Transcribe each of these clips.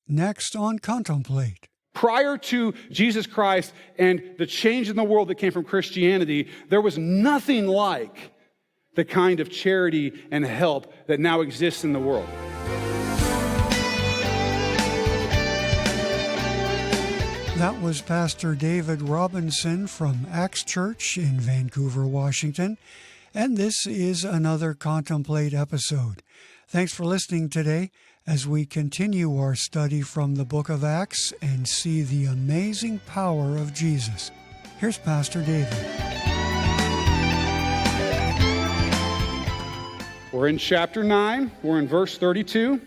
next on Contemplate. Prior to Jesus Christ and the change in the world that came from Christianity, there was nothing like the kind of charity and help that now exists in the world. That was Pastor David Robinson from Acts Church in Vancouver, Washington. And this is another Contemplate episode. Thanks for listening today as we continue our study from the book of Acts and see the amazing power of Jesus. Here's Pastor David. We're in chapter 9. We're in verse 32.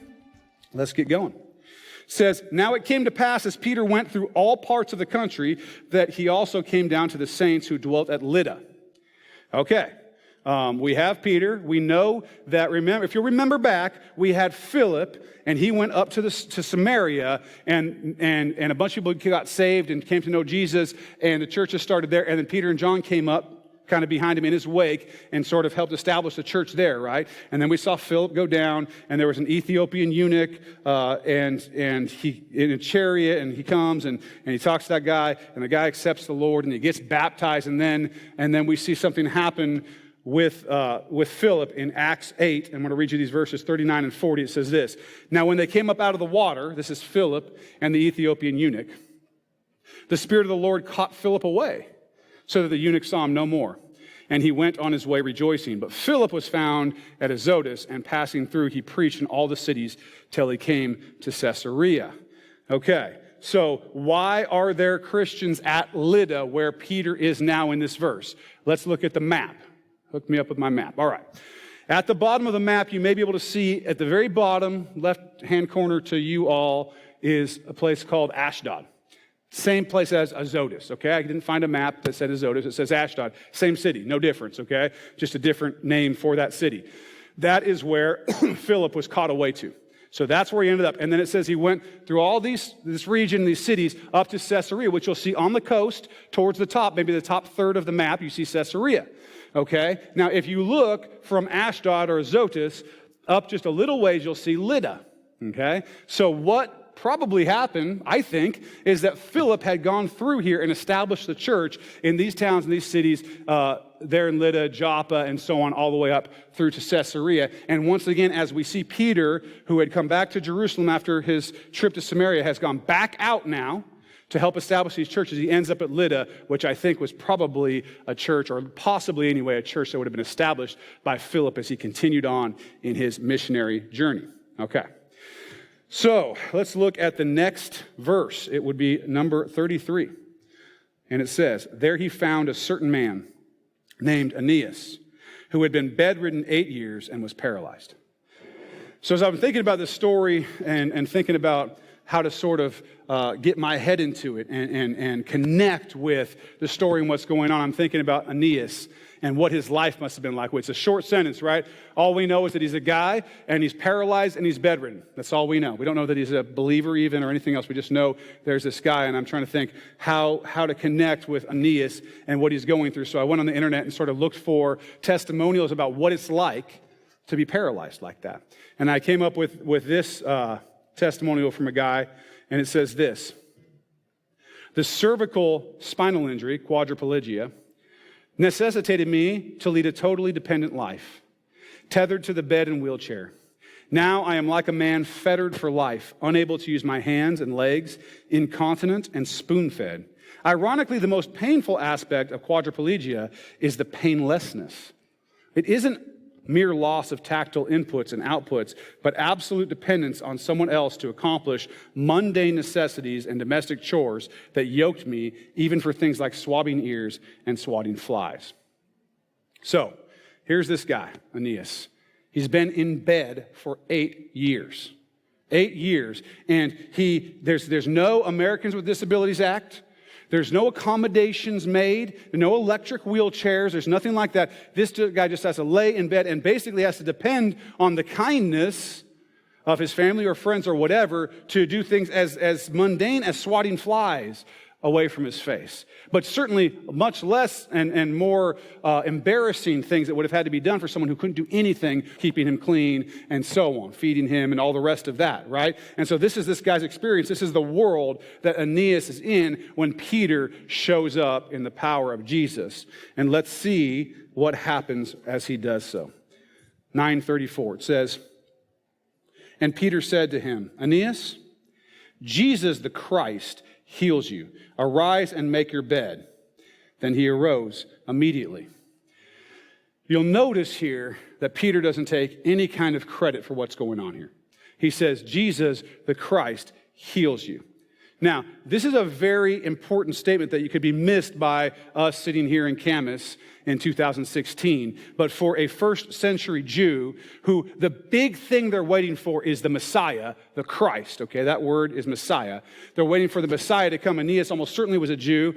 Let's get going. It says, "Now it came to pass as Peter went through all parts of the country that he also came down to the saints who dwelt at Lydda." Okay. We have Peter. We know that, if you remember back, we had Philip, and he went up to Samaria, and a bunch of people got saved and came to know Jesus, and the churches started there, and then Peter and John came up kind of behind him in his wake and sort of helped establish the church there, right? And then we saw Philip go down, and there was an Ethiopian eunuch, and he in a chariot, and he comes and he talks to that guy, and the guy accepts the Lord, and he gets baptized, and then we see something happen with Philip in Acts 8. I'm going to read you these verses 39 and 40. It says this: "Now when they came up out of the water," this is Philip and the Ethiopian eunuch, "the Spirit of the Lord caught Philip away, so that the eunuch saw him no more. And he went on his way rejoicing. But Philip was found at Azotus, and passing through, he preached in all the cities till he came to Caesarea." Okay, so why are there Christians at Lydda where Peter is now in this verse? Let's look at the map. Hook me up with my map. All right. At the bottom of the map, you may be able to see at the very bottom, left-hand corner to you all, is a place called Ashdod. Same place as Azotus, okay? I didn't find a map that said Azotus. It says Ashdod. Same city, no difference, okay? Just a different name for that city. That is where Philip was caught away to. So that's where he ended up. And then it says he went through all this region, these cities, up to Caesarea, which you'll see on the coast towards the top, maybe the top third of the map, you see Caesarea, okay? Now, if you look from Ashdod or Azotus up just a little ways, you'll see Lydda, okay? So what probably happened, I think, is that Philip had gone through here and established the church in these towns and these cities there in Lydda, Joppa, and so on, all the way up through to Caesarea. And once again, as we see Peter, who had come back to Jerusalem after his trip to Samaria, has gone back out now to help establish these churches. He ends up at Lydda, which I think was probably a church, or possibly anyway, a church that would have been established by Philip as he continued on in his missionary journey. Okay. So let's look at the next verse. It would be number 33. And it says, "There he found a certain man named Aeneas, who had been bedridden 8 years and was paralyzed." So as I'm thinking about this story and thinking about how to sort of get my head into it and connect with the story and what's going on, I'm thinking about Aeneas and what his life must have been like. Well, it's a short sentence, right? All we know is that he's a guy, and he's paralyzed, and he's bedridden. That's all we know. We don't know that he's a believer even or anything else. We just know there's this guy, and I'm trying to think how to connect with Aeneas and what he's going through. So I went on the internet and sort of looked for testimonials about what it's like to be paralyzed like that. And I came up with this testimonial from a guy, and it says this: "The cervical spinal injury, quadriplegia, necessitated me to lead a totally dependent life, tethered to the bed and wheelchair. Now I am like a man fettered for life, unable to use my hands and legs, incontinent and spoon-fed. Ironically, the most painful aspect of quadriplegia is the painlessness. It isn't mere loss of tactile inputs and outputs, but absolute dependence on someone else to accomplish mundane necessities and domestic chores that yoked me, even for things like swabbing ears and swatting flies." So, here's this guy, Aeneas. He's been in bed for 8 years. 8 years. And there's no Americans with Disabilities Act. There's no accommodations made, no electric wheelchairs, there's nothing like that. This guy just has to lay in bed and basically has to depend on the kindness of his family or friends or whatever to do things as mundane as swatting flies away from his face. But certainly much less and more embarrassing things that would have had to be done for someone who couldn't do anything, keeping him clean and so on, feeding him and all the rest of that, right? And so this is this guy's experience. This is the world that Aeneas is in when Peter shows up in the power of Jesus. And let's see what happens as he does so. 9:34, it says, "And Peter said to him, 'Aeneas, Jesus the Christ heals you. Arise and make your bed.' Then he arose immediately." You'll notice here that Peter doesn't take any kind of credit for what's going on here. He says, Jesus the Christ heals you. Now, this is a very important statement that you could be missed by us sitting here in Camas in 2016. But for a first century Jew, who the big thing they're waiting for is the Messiah, the Christ. Okay, that word is Messiah. They're waiting for the Messiah to come. Aeneas almost certainly was a Jew.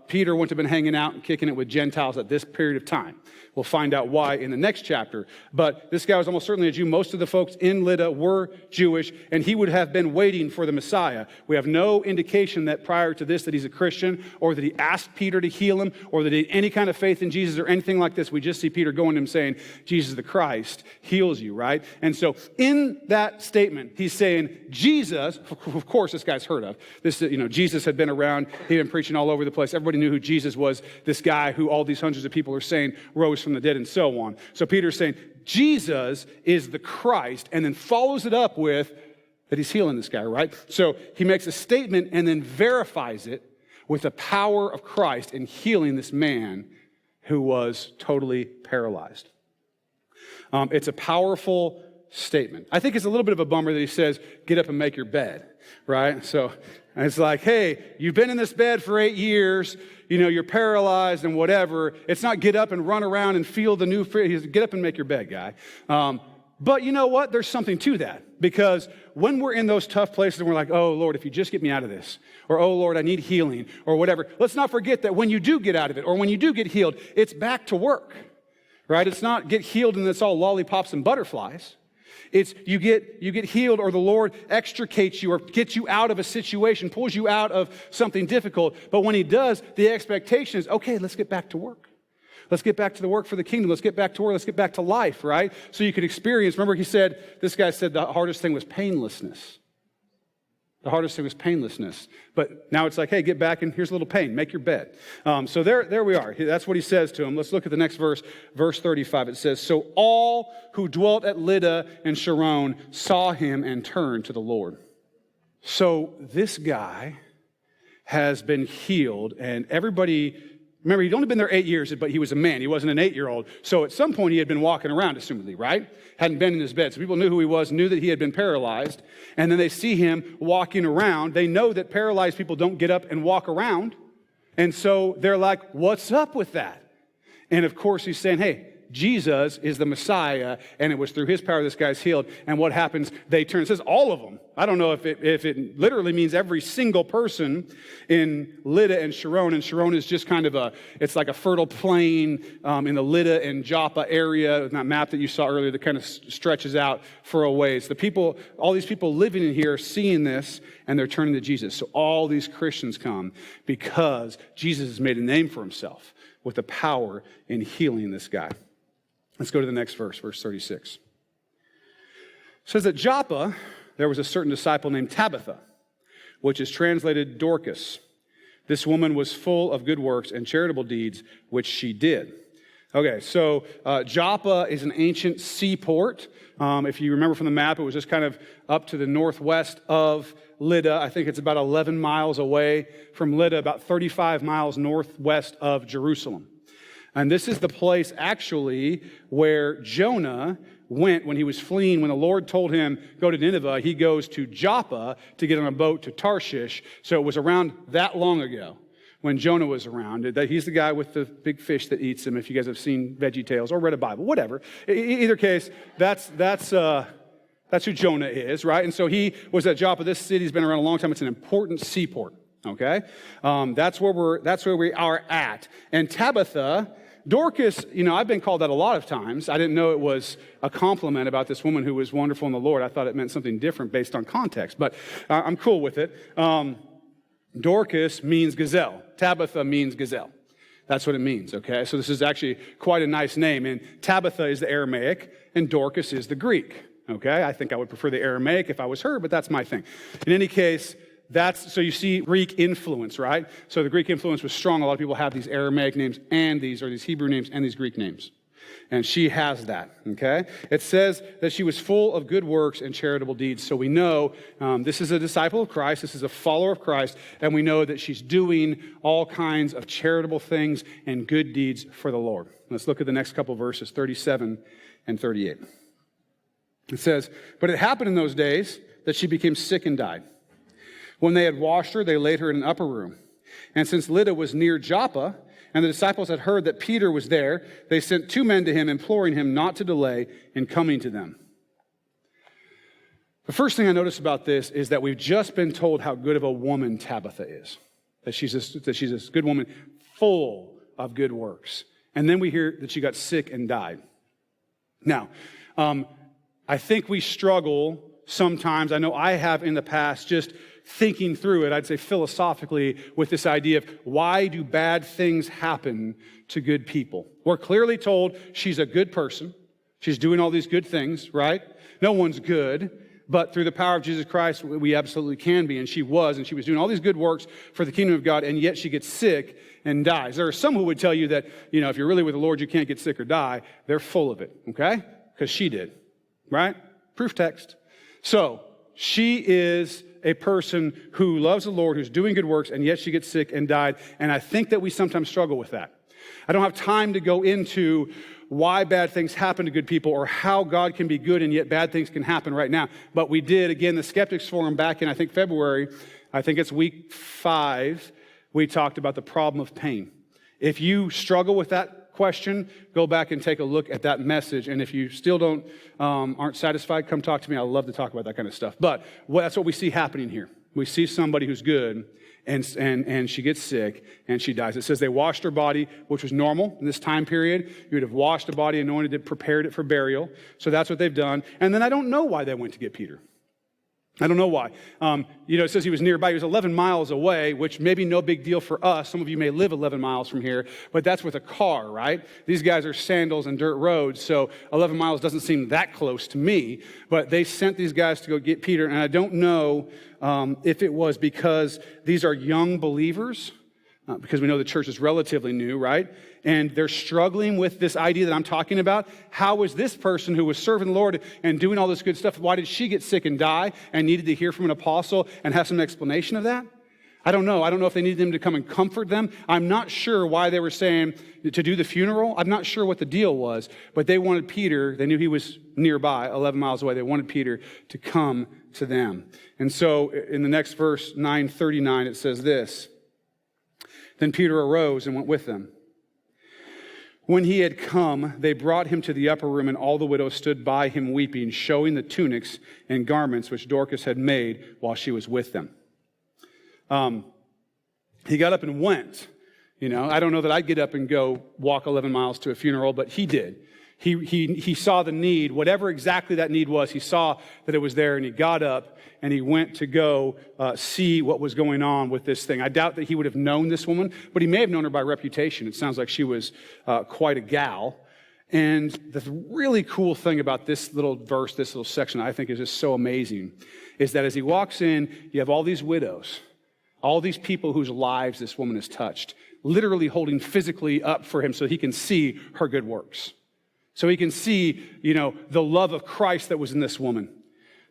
Peter wouldn't have been hanging out and kicking it with Gentiles at this period of time. We'll find out why in the next chapter. But this guy was almost certainly a Jew. Most of the folks in Lydda were Jewish, and he would have been waiting for the Messiah. We have no indication that prior to this that he's a Christian, or that he asked Peter to heal him, or that he had any kind of faith in Jesus or anything like this. We just see Peter going to him saying, Jesus the Christ heals you, right? And so in that statement, he's saying, Jesus, of course this guy's heard of. This, Jesus had been around. He'd been preaching all over the place. Everybody knew who Jesus was, this guy who all these hundreds of people are saying rose from the dead and so on. So Peter's saying, Jesus is the Christ, and then follows it up with that he's healing this guy, right? So he makes a statement and then verifies it with the power of Christ in healing this man who was totally paralyzed. It's a powerful statement. I think it's a little bit of a bummer that he says, get up and make your bed, right? So it's like, hey, you've been in this bed for 8 years, you're paralyzed and whatever. It's not get up and run around and feel the new freedom. Get up and make your bed, guy. But you know what? There's something to that, because when we're in those tough places and we're like, oh, Lord, if you just get me out of this, or oh, Lord, I need healing, or whatever, let's not forget that when you do get out of it, or when you do get healed, it's back to work, right? It's not get healed and it's all lollipops and butterflies. It's you get healed, or the Lord extricates you or gets you out of a situation, pulls you out of something difficult. But when he does, the expectation is, okay, let's get back to work. Let's get back to the work for the kingdom. Let's get back to work. Let's get back to life, right? So you could experience, remember this guy said the hardest thing was painlessness. The hardest thing was painlessness. But now it's like, hey, get back and here's a little pain. Make your bed. So there we are. That's what he says to him. Let's look at the next verse, verse 35. It says, so all who dwelt at Lydda and Sharon saw him and turned to the Lord. So this guy has been healed, and everybody... Remember, he'd only been there 8 years, but he was a man. He wasn't an 8-year-old. So at some point, he had been walking around, assumedly, right? Hadn't been in his bed. So people knew who he was, knew that he had been paralyzed. And then they see him walking around. They know that paralyzed people don't get up and walk around. And so they're like, what's up with that? And of course, he's saying, hey, Jesus is the Messiah, and it was through his power this guy's healed. And what happens? They turn. It says all of them. I don't know if it literally means every single person in Lydda and Sharon. And Sharon is just kind of it's like a fertile plain in the Lydda and Joppa area, that map that you saw earlier that kind of stretches out for a ways. All these people living in here are seeing this, and they're turning to Jesus. So all these Christians come because Jesus has made a name for himself with the power in healing this guy. Let's go to the next verse, verse 36. It says, at Joppa, there was a certain disciple named Tabitha, which is translated Dorcas. This woman was full of good works and charitable deeds, which she did. Okay, so Joppa is an ancient seaport. If you remember from the map, it was just kind of up to the northwest of Lydda. I think it's about 11 miles away from Lydda, about 35 miles northwest of Jerusalem. And this is the place, actually, where Jonah went when he was fleeing. When the Lord told him, go to Nineveh, he goes to Joppa to get on a boat to Tarshish. So it was around that long ago when Jonah was around. He's the guy with the big fish that eats him, if you guys have seen VeggieTales or read a Bible, whatever. Either case, that's who Jonah is, right? And so he was at Joppa. This city's been around a long time. It's an important seaport, okay? That's where we are at. And Tabitha... Dorcas, I've been called that a lot of times. I didn't know it was a compliment about this woman who was wonderful in the Lord. I thought it meant something different based on context, but I'm cool with it. Dorcas means gazelle. Tabitha means gazelle. That's what it means, okay? So this is actually quite a nice name. And Tabitha is the Aramaic, and Dorcas is the Greek, okay? I think I would prefer the Aramaic if I was her, but that's my thing. In any case, so you see Greek influence, right? So the Greek influence was strong. A lot of people have these Aramaic names and these Hebrew names and these Greek names. And she has that, okay? It says that she was full of good works and charitable deeds. So we know this is a disciple of Christ. This is a follower of Christ. And we know that she's doing all kinds of charitable things and good deeds for the Lord. Let's look at the next couple verses, 37 and 38. It says, "But it happened in those days that she became sick and died. When they had washed her, they laid her in an upper room. And since Lydda was near Joppa, and the disciples had heard that Peter was there, they sent 2 men to him, imploring him not to delay in coming to them." The first thing I notice about this is that we've just been told how good of a woman Tabitha is. That she's a good woman, full of good works. And then we hear that she got sick and died. Now, I think we struggle sometimes, I know I have in the past, just thinking through it, I'd say philosophically, with this idea of why do bad things happen to good people? We're clearly told she's a good person. She's doing all these good things, right? No one's good, but through the power of Jesus Christ, we absolutely can be, and she was doing all these good works for the kingdom of God, and yet she gets sick and dies. There are some who would tell you that, if you're really with the Lord, you can't get sick or die. They're full of it, okay? Because she did, right? Proof text. So, she is a person who loves the Lord, who's doing good works, and yet she gets sick and died. And I think that we sometimes struggle with that. I don't have time to go into why bad things happen to good people or how God can be good and yet bad things can happen right now. But we did, again, the Skeptics Forum back in, I think, February. I think it's week 5. We talked about the problem of pain. If you struggle with that question, go back and take a look at that message. And if you still aren't satisfied, come talk to me. I love to talk about that kind of stuff. But that's what we see happening here. We see somebody who's good, and she gets sick, and she dies. It says they washed her body, which was normal in this time period. You would have washed a body, anointed it, prepared it for burial. So that's what they've done. And then I don't know why they went to get Peter. I don't know why. It says he was nearby. He was 11 miles away, which may be no big deal for us. Some of you may live 11 miles from here, but that's with a car, right? These guys are sandals and dirt roads, so 11 miles doesn't seem that close to me. But they sent these guys to go get Peter, and I don't know if it was because these are young believers, because we know the church is relatively new, right? And they're struggling with this idea that I'm talking about. How was this person who was serving the Lord and doing all this good stuff, why did she get sick and die and needed to hear from an apostle and have some explanation of that? I don't know. I don't know if they needed him to come and comfort them. I'm not sure why they were saying to do the funeral. I'm not sure what the deal was, but they wanted Peter. They knew he was nearby, 11 miles away. They wanted Peter to come to them. And so in the next verse, 9:39, it says this, "Then Peter arose and went with them. When he had come, they brought him to the upper room, and all the widows stood by him weeping, showing the tunics and garments which Dorcas had made while she was with them." He got up and went. I don't know that I'd get up and go walk 11 miles to a funeral, but he did. He saw the need, whatever exactly that need was, he saw that it was there, and he got up and he went to go see what was going on with this thing. I doubt that he would have known this woman, but he may have known her by reputation. It sounds like she was quite a gal. And the really cool thing about this little verse, this little section, I think is just so amazing, is that as he walks in, you have all these widows, all these people whose lives this woman has touched, literally holding physically up for him so he can see her good works. So he can see, the love of Christ that was in this woman.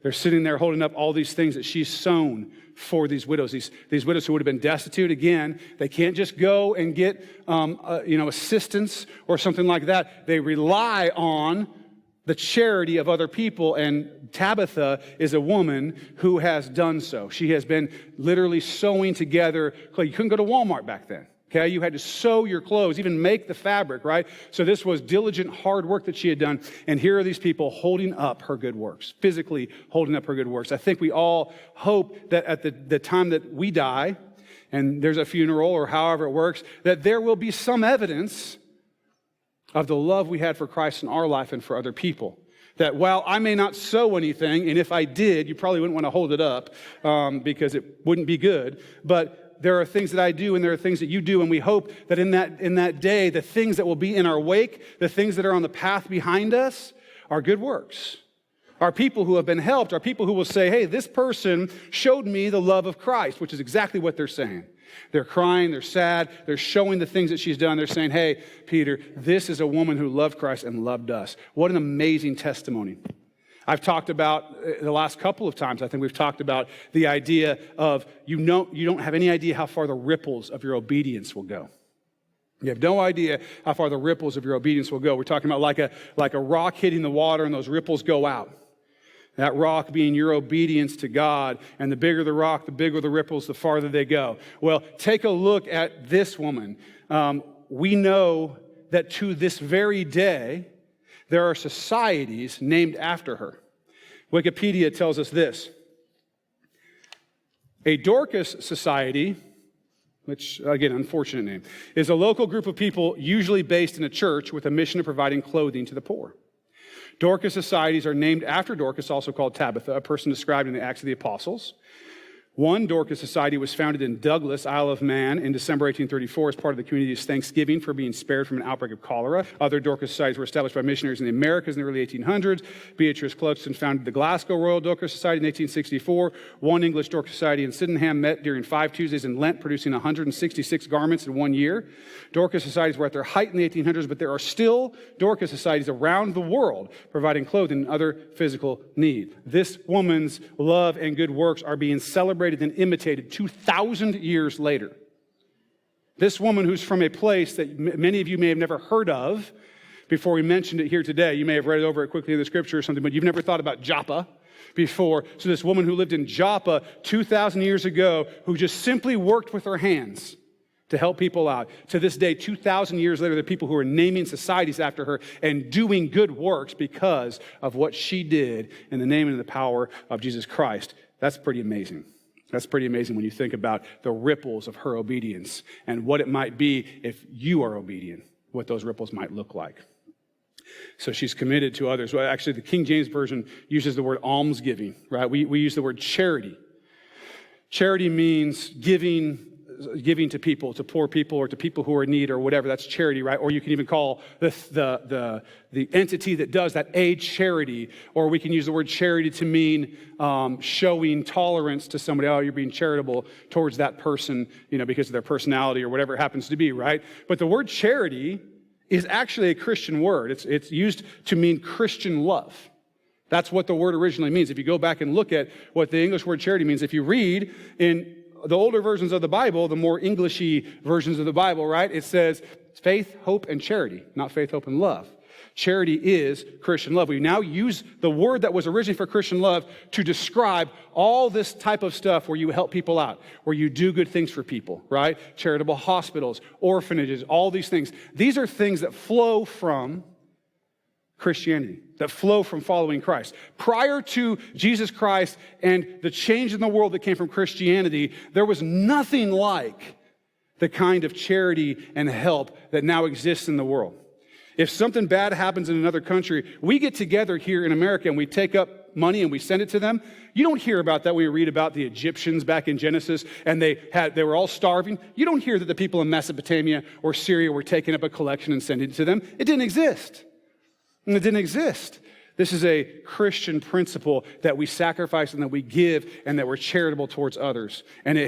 They're sitting there holding up all these things that she's sown for these widows. These widows who would have been destitute. Again, they can't just go and get, assistance or something like that. They rely on the charity of other people, and Tabitha is a woman who has done so. She has been literally sewing together. You couldn't go to Walmart back then. Okay, you had to sew your clothes, even make the fabric, right? So this was diligent, hard work that she had done. And here are these people holding up her good works, physically holding up her good works. I think we all hope that at the time that we die, and there's a funeral or however it works, that there will be some evidence of the love we had for Christ in our life and for other people. That while I may not sow anything, and if I did, you probably wouldn't want to hold it up because it wouldn't be good, but there are things that I do and there are things that you do, and we hope that in that day, the things that will be in our wake, the things that are on the path behind us, are good works. Are people who have been helped, are people who will say, hey, this person showed me the love of Christ, which is exactly what they're saying. They're crying, they're sad, they're showing the things that she's done. They're saying, hey, Peter, this is a woman who loved Christ and loved us. What an amazing testimony. I've talked about, the last couple of times, I think we've talked about the idea of you don't have any idea how far the ripples of your obedience will go. You have no idea how far the ripples of your obedience will go. We're talking about like a rock hitting the water and those ripples go out. That rock being your obedience to God, and the bigger the rock, the bigger the ripples, the farther they go. Well, take a look at this woman. We know that to this very day, there are societies named after her. Wikipedia tells us this. A Dorcas Society, which, again, unfortunate name, is a local group of people usually based in a church with a mission of providing clothing to the poor. Dorcas Societies are named after Dorcas, also called Tabitha, a person described in the Acts of the Apostles. One Dorcas Society was founded in Douglas, Isle of Man, in December 1834 as part of the community's Thanksgiving for being spared from an outbreak of cholera. Other Dorcas Societies were established by missionaries in the Americas in the early 1800s. Beatrice Cluxton founded the Glasgow Royal Dorcas Society in 1864. One English Dorcas Society in Sydenham met during 5 Tuesdays in Lent, producing 166 garments in 1 year. Dorcas Societies were at their height in the 1800s, but there are still Dorcas Societies around the world providing clothing and other physical need. This woman's love and good works are being celebrated and imitated 2,000 years later. This woman who's from a place that many of you may have never heard of before we mentioned it here today. You may have read over it quickly in the scripture or something, but you've never thought about Joppa before. So this woman who lived in Joppa 2,000 years ago, who just simply worked with her hands to help people out. To this day, 2,000 years later, there are people who are naming societies after her and doing good works because of what she did in the name and the power of Jesus Christ. That's pretty amazing. That's pretty amazing when you think about the ripples of her obedience and what it might be if you are obedient, what those ripples might look like. So she's committed to others. Well, actually, the King James Version uses the word almsgiving, right? We use the word charity. Charity means giving to people, to poor people, or to people who are in need, or whatever. That's charity, right? Or you can even call the entity that does that a charity, or we can use the word charity to mean showing tolerance to somebody. Oh, you're being charitable towards that person, because of their personality or whatever it happens to be, right? But the word charity is actually a Christian word. It's used to mean Christian love. That's what the word originally means. If you go back and look at what the English word charity means, if you read in the older versions of the Bible, the more Englishy versions of the Bible, right? It says faith, hope, and charity, not faith, hope, and love. Charity is Christian love. We now use the word that was originally for Christian love to describe all this type of stuff where you help people out, where you do good things for people, right? Charitable hospitals, orphanages, all these things. These are things that flow from Christianity, that flow from following Christ. Prior to Jesus Christ and the change in the world that came from Christianity, there was nothing like the kind of charity and help that now exists in the world. If something bad happens in another country, we get together here in America and we take up money and we send it to them. You don't hear about that when you read about the Egyptians back in Genesis and they were all starving. You don't hear that the people in Mesopotamia or Syria were taking up a collection and sending it to them. It didn't exist. And it didn't exist. This is a Christian principle that we sacrifice and that we give and that we're charitable towards others. And it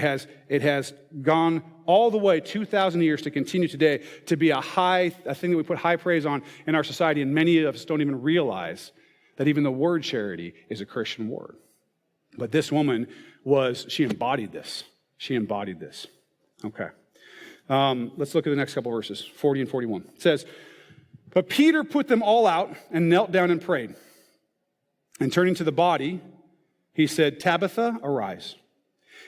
has gone all the way 2,000 years to continue today to be a thing that we put high praise on in our society. And many of us don't even realize that even the word charity is a Christian word. But this woman she embodied this. She embodied this. Okay. Let's look at the next couple verses, 40 and 41. It says, but Peter put them all out and knelt down and prayed. And turning to the body, he said, Tabitha, arise.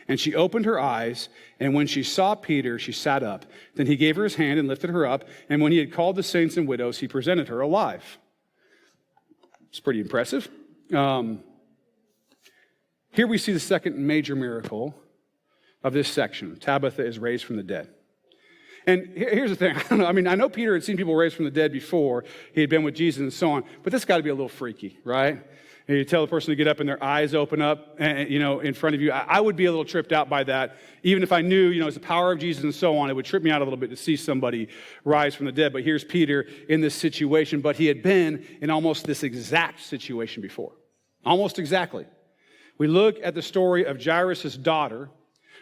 And she opened her eyes, and when she saw Peter, she sat up. Then he gave her his hand and lifted her up, and when he had called the saints and widows, he presented her alive. It's pretty impressive. Here we see the second major miracle of this section. Tabitha is raised from the dead. And here's the thing. I don't know. I mean, I know Peter had seen people raised from the dead before. He had been with Jesus and so on. But this got to be a little freaky, right? And you tell the person to get up and their eyes open up, and, in front of you. I would be a little tripped out by that. Even if I knew, it's the power of Jesus and so on, it would trip me out a little bit to see somebody rise from the dead. But here's Peter in this situation. But he had been in almost this exact situation before. Almost exactly. We look at the story of Jairus' daughter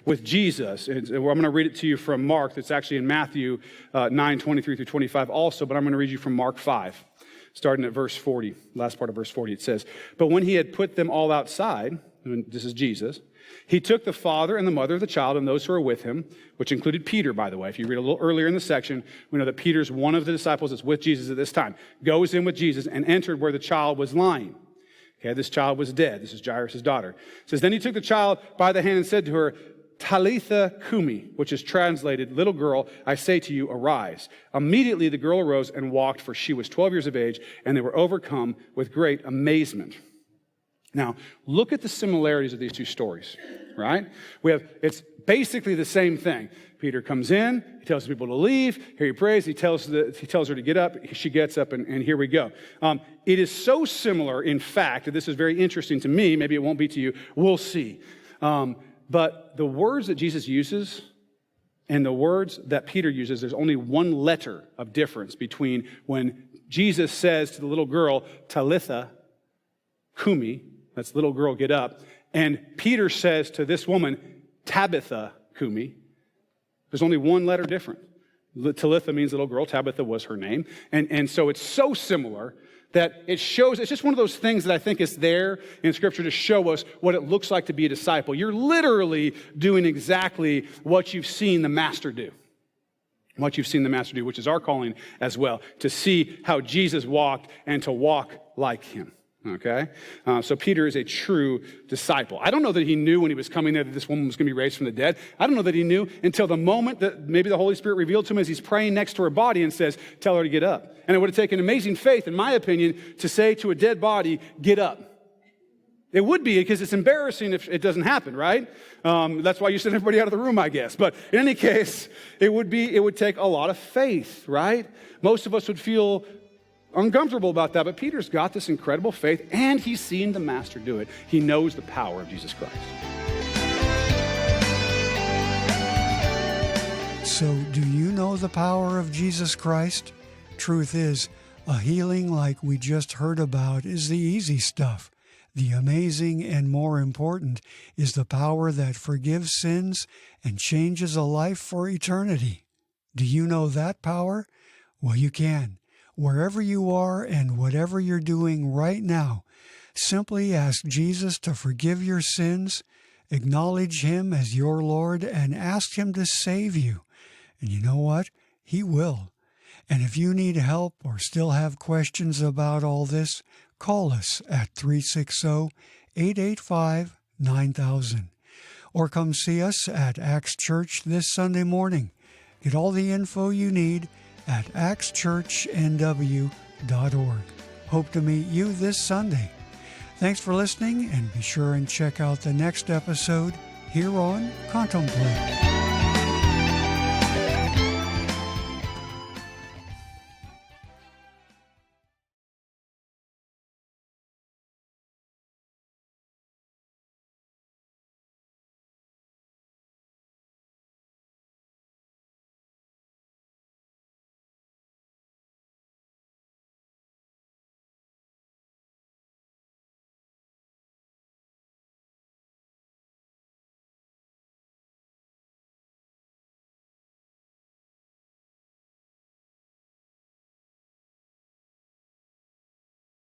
with Jesus. And I'm going to read it to you from Mark. That's actually in Matthew 9:23 through 25 also. But I'm going to read you from Mark 5. Starting at verse 40, last part of verse 40, it says, "But when he had put them all outside," and this is Jesus, "he took the father and the mother of the child and those who were with him," which included Peter, by the way. If you read a little earlier in the section, we know that Peter's one of the disciples that's with Jesus at this time, goes in with Jesus and entered where the child was lying. Okay, this child was dead. This is Jairus' daughter. It says, "Then he took the child by the hand and said to her, Talitha Kumi," which is translated, "Little girl, I say to you, arise." Immediately the girl arose and walked, for she was 12 years of age, and they were overcome with great amazement. Now, look at the similarities of these two stories, right? It's basically the same thing. Peter comes in, he tells people to leave, here he prays, he tells her to get up, she gets up, and here we go. It is so similar, in fact, that this is very interesting to me, maybe it won't be to you, we'll see. But the words that Jesus uses and the words that Peter uses, there's only one letter of difference between when Jesus says to the little girl, Talitha Kumi, that's little girl, get up, and Peter says to this woman, Tabitha Kumi. There's only one letter different. Talitha means little girl. Tabitha was her name. And so it's so similar that it shows, it's just one of those things that I think is there in Scripture to show us what it looks like to be a disciple. You're literally doing exactly what you've seen the Master do. What you've seen the Master do, which is our calling as well, to see how Jesus walked and to walk like him. Okay? So Peter is a true disciple. I don't know that he knew when he was coming there that this woman was going to be raised from the dead. I don't know that he knew until the moment that maybe the Holy Spirit revealed to him as he's praying next to her body and says, tell her to get up. And it would have taken amazing faith, in my opinion, to say to a dead body, get up. It would be, because it's embarrassing if it doesn't happen, right? That's why you send everybody out of the room, I guess. But in any case, it would take a lot of faith, right? Most of us would feel uncomfortable about that, but Peter's got this incredible faith, and he's seen the Master do it. He knows the power of Jesus Christ. So, do you know the power of Jesus Christ? Truth is, a healing like we just heard about is the easy stuff. The amazing and more important is the power that forgives sins and changes a life for eternity. Do you know that power? Well, you can. Wherever you are and whatever you're doing right now, simply ask Jesus to forgive your sins, acknowledge Him as your Lord, and ask Him to save you. And you know what? He will. And if you need help or still have questions about all this, call us at 360-885-9000. Or come see us at Acts Church this Sunday morning. Get all the info you need at actschurchnw.org. Hope to meet you this Sunday. Thanks for listening, and be sure and check out the next episode here on Contemplate.